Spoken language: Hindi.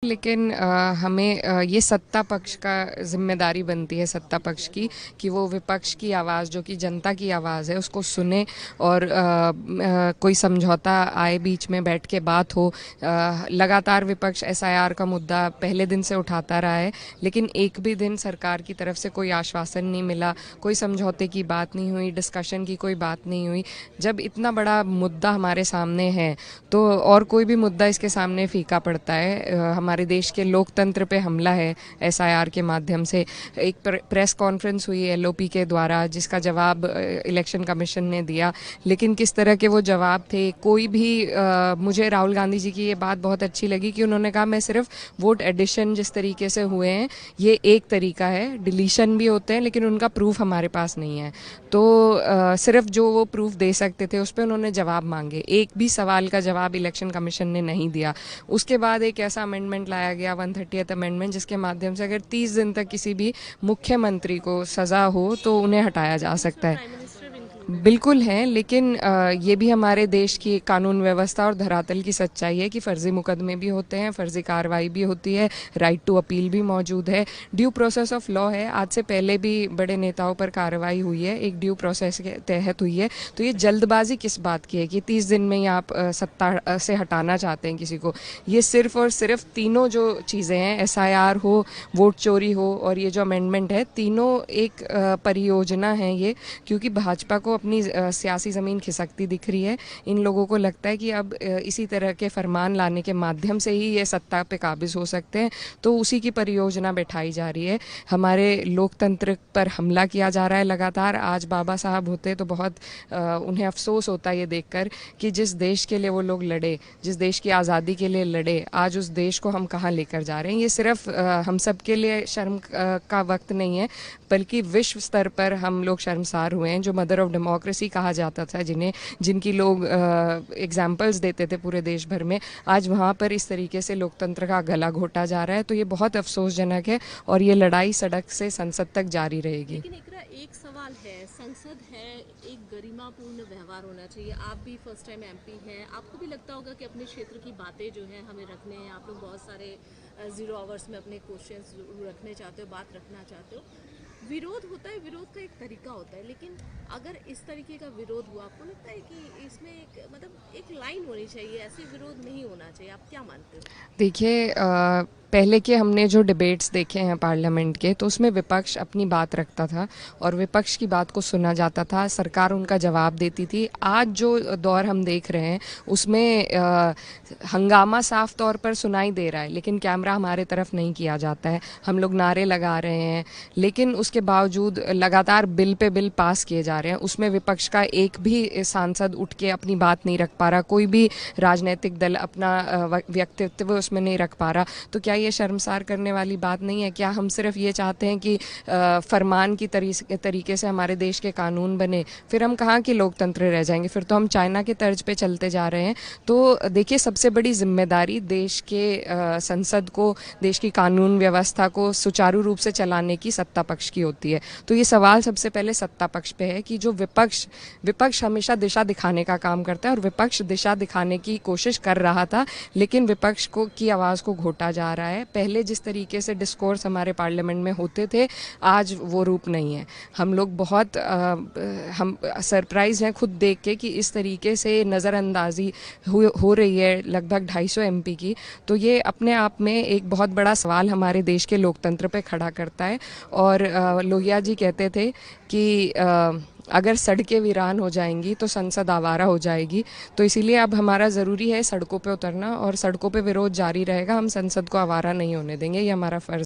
लेकिन हमें ये सत्ता पक्ष का जिम्मेदारी बनती है, सत्ता पक्ष की, कि वो विपक्ष की आवाज़, जो कि जनता की आवाज़ है, उसको सुने और कोई समझौता आए, बीच में बैठ के बात हो। लगातार विपक्ष एसआईआर का मुद्दा पहले दिन से उठाता रहा है, लेकिन एक भी दिन सरकार की तरफ से कोई आश्वासन नहीं मिला, कोई समझौते की बात नहीं हुई, डिस्कशन की कोई बात नहीं हुई। जब इतना बड़ा मुद्दा हमारे सामने है तो और कोई भी मुद्दा इसके सामने फीका पड़ता है। हमारे देश के लोकतंत्र पे हमला है एसआईआर के माध्यम से। एक प्रेस कॉन्फ्रेंस हुई एलओपी के द्वारा, जिसका जवाब इलेक्शन कमीशन ने दिया, लेकिन किस तरह के वो जवाब थे, कोई भी मुझे राहुल गांधी जी की ये बात बहुत अच्छी लगी कि उन्होंने कहा मैं सिर्फ वोट एडिशन जिस तरीके से हुए हैं ये एक तरीका है, डिलीशन भी होते हैं लेकिन उनका प्रूफ हमारे पास नहीं है। तो सिर्फ जो वो प्रूफ दे सकते थे उस पर उन्होंने जवाब मांगे, एक भी सवाल का जवाब इलेक्शन कमीशन ने नहीं दिया। उसके बाद एक ऐसा अमेंडमेंट लाया गया 130th अमेंडमेंट, जिसके माध्यम से अगर 30 दिन तक किसी भी मुख्यमंत्री को सज़ा हो तो उन्हें हटाया जा सकता है। बिल्कुल है, लेकिन ये भी हमारे देश की कानून व्यवस्था और धरातल की सच्चाई है कि फर्जी मुकदमे भी होते हैं, फर्जी कार्रवाई भी होती है, राइट टू अपील भी मौजूद है, ड्यू प्रोसेस ऑफ लॉ है। आज से पहले भी बड़े नेताओं पर कार्रवाई हुई है, एक ड्यू प्रोसेस के तहत हुई है। तो ये जल्दबाजी किस बात की है कि 30 दिन में ही आप सत्ता से हटाना चाहते हैं किसी को? ये सिर्फ और सिर्फ तीनों जो चीज़ें हैं, एसआईआर हो, वोट चोरी हो और ये जो अमेंडमेंट है, तीनों एक परियोजना है ये, क्योंकि भाजपा को अपनी सियासी ज़मीन खिसकती दिख रही है। इन लोगों को लगता है कि अब इसी तरह के फरमान लाने के माध्यम से ही ये सत्ता पे काबिज हो सकते हैं, तो उसी की परियोजना बैठाई जा रही है। हमारे लोकतंत्र पर हमला किया जा रहा है लगातार। आज बाबा साहब होते तो बहुत उन्हें अफसोस होता ये देखकर कि जिस देश के लिए वो लोग लड़े, जिस देश की आज़ादी के लिए लड़े, आज उस देश को हम कहाँ लेकर जा रहे हैं। ये सिर्फ हम सब के लिए शर्म का वक्त नहीं है, बल्कि विश्व स्तर पर हम लोग शर्मसार हुए हैं। जो मदर ऑफ डेमोक्रेसी कहा जाता था, जिनकी लोग एग्जाम्पल्स देते थे पूरे देश भर में, आज वहाँ पर इस तरीके से लोकतंत्र का गला घोटा जा रहा है। तो ये बहुत अफसोसजनक है और ये लड़ाई सड़क से संसद तक जारी रहेगी। लेकिन एक सवाल है, संसद है, एक गरिमापूर्ण व्यवहार होना चाहिए। आप भी फर्स्ट टाइम एमपी हैं, आपको भी लगता होगा कि अपने क्षेत्र की बातें जो हैं हमें रखने हैं। आप लोग बहुत सारे 0 आवर्स में अपने क्वेश्चंस रखने चाहते हो, बात रखना चाहते हो। विरोध होता है, विरोध का एक तरीका होता है, लेकिन अगर इस तरीके का विरोध हुआ, आपको लगता है कि इसमें एक लाइन होनी चाहिए, ऐसे विरोध नहीं होना चाहिए? आप क्या मानते हो? देखिए, पहले के हमने जो डिबेट्स देखे हैं पार्लियामेंट के, तो उसमें विपक्ष अपनी बात रखता था और विपक्ष की बात को सुना जाता था, सरकार उनका जवाब देती थी। आज जो दौर हम देख रहे हैं उसमें हंगामा साफ तौर पर सुनाई दे रहा है, लेकिन कैमरा हमारे तरफ नहीं किया जाता है। हम लोग नारे लगा रहे हैं, लेकिन उसके बावजूद लगातार बिल पे बिल पास किए जा रहे हैं। उसमें विपक्ष का एक भी सांसद उठ के अपनी बात नहीं रख पा रहा, कोई भी राजनीतिक दल अपना व्यक्तित्व उसमें नहीं रख पा रहा। तो क्या ये शर्मसार करने वाली बात नहीं है? क्या हम सिर्फ ये चाहते हैं कि फरमान की तरीके से हमारे देश के कानून बने? फिर हम कहाँ के लोकतंत्र रह जाएंगे? फिर तो हम चाइना के तर्ज पे चलते जा रहे हैं। तो देखिए, सबसे बड़ी जिम्मेदारी देश के संसद को, देश की कानून व्यवस्था को सुचारू रूप से चलाने की सत्ता पक्ष की होती है। तो ये सवाल सबसे पहले सत्ता पक्ष पे है कि जो विपक्ष हमेशा दिशा दिखाने का काम करता है और विपक्ष दिशा दिखाने की कोशिश कर रहा था, लेकिन विपक्ष को की आवाज़ को घोटा जा रहा है। पहले जिस तरीके से डिस्कोर्स हमारे पार्लियामेंट में होते थे, आज वो रूप नहीं है। हम लोग बहुत हम सरप्राइज हैं खुद देख के कि इस तरीके से नज़रअंदाजी हो रही है लगभग 250 एमपी की। तो ये अपने आप में एक बहुत बड़ा सवाल हमारे देश के लोकतंत्र पे खड़ा करता है। और लोहिया जी कहते थे कि अगर सड़कें वीरान हो जाएंगी तो संसद आवारा हो जाएगी। तो इसीलिए अब हमारा ज़रूरी है सड़कों पे उतरना और सड़कों पे विरोध जारी रहेगा। हम संसद को आवारा नहीं होने देंगे, ये हमारा फ़र्ज़